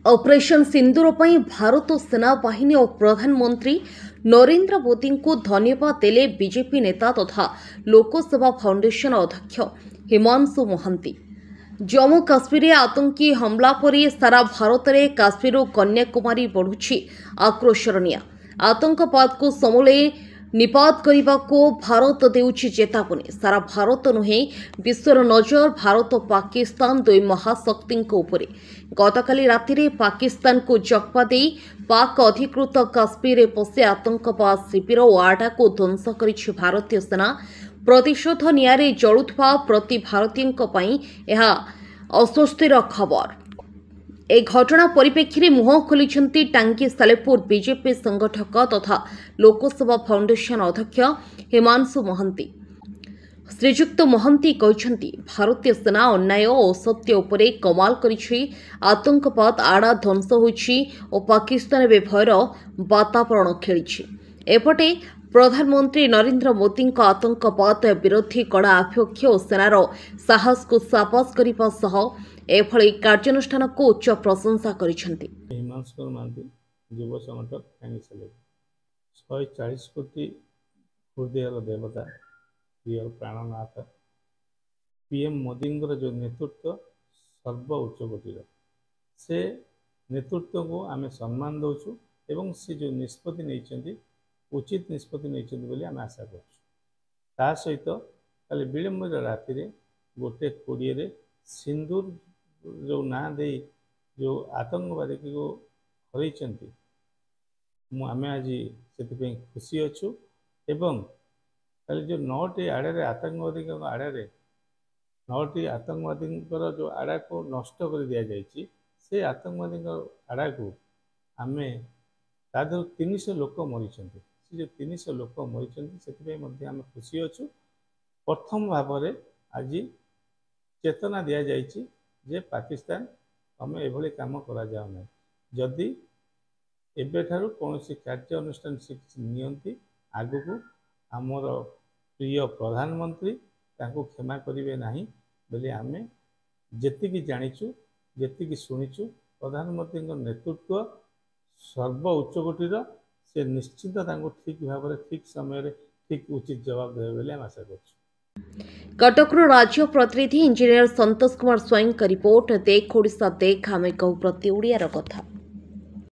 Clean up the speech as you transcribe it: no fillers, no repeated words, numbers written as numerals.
Operation सिंदूर पर भारत सेना बाहिनी और प्रधानमंत्री नरेंद्र मोदी को धन्यवाद देले बीजेपी नेता तथा लोकसेवा फाउंडेशन अध्यक्ष हिमांशु महांती। जम्मू काश्मीर आतंकी हमला पर सारा भारत में काश्मीर और कन्याकुमारी बढ़ुछि आक्रोशर निया। आतंकवाद को समूले निपात करने को भारत देउछि चेतावनी। सारा भारत नुहे विश्वर नजर भारत और पाकिस्तान दुई महाशक्ति उपरे। गतकाली राति पाकिस्तान को जक्पा दे पाक अधिकृत काश्मीर में पशि आतंकवाद शिविर और आडा को ध्वंस करिछि भारतीय सेना। प्रतिशोध नियारे जलुवा प्रति भारतीयों पई यह अस्वस्तिर खबर। ए घटना परिप्रेक्षी में मुह खोली टांगी सालेपुर बीजेपी संगठक तथा लोकसेवा फाउंडेशन अध्यक्ष हिमांशु महांती। श्रीजुक्त महांती कहते भारतीय सेना अन्याय और असत्य उपरे कमाल करिछि। आतंकवाद आड़ा ध्वंस होइछि और पाकिस्तान में भयर वातावरण खेलिछि। एपटे प्रधानमंत्री नरेंद्र मोदी आतंकवाद विरोधी कड़ा आभिमुख्य और सेनार साहस को साबास करने सह एभली कार्यानुष्ठान को उच्च प्रशंसा करिसेंति। हिमांशु महांती युव संगठक टांगी सालेपुर 140 कोटी हृदय देवता प्रिय प्राणनाथ पीएम मोदी जो नेतृत्व सर्व उच्च कोटीर से नेतृत्व को आम सम्मान दौचु एवं से जो निष्पत्ति नहीं उचित निष्पत्ति नहीं आम आशा कर सहित खाली विलंबित राति गोटे 20 सिंदूर जो ना दे जो आतंकवादी को हरई आम आज से खुशी अच्छु एवं खाली जो 9टी आड़े आतंकवादी आड़े 9टी आतंकवादी जो आड़ा को नष्ट कर दि जाए से आतंकवादी आड़ा को आम तादर 300 लोक मरी से जो 300 लोक मरी से आम खुशी अच्छु। प्रथम भाव में आज चेतना दि जाए जे पाकिस्तान आम एभली काम करा जाओ ना जदि एबेठारु कौन कार्य अनुष्ठान नियंती आगु को आमर प्रिय प्रधानमंत्री तांको क्षमा करेंगे नहीं बोले आम जी जाचु जी शुणीचु प्रधानमंत्री नेतृत्व सर्व उच्चकोटीर से निश्चित ठीक भाव में ठीक समय ठीक उचित जवाब देवे बोले आशा करछु। कटकरू राज्य प्रतिनिधि इंजीनियर संतोष कुमार स्वयं का रिपोर्ट देख ओडिशा देख आमे कहू प्रति ओडियार कथा।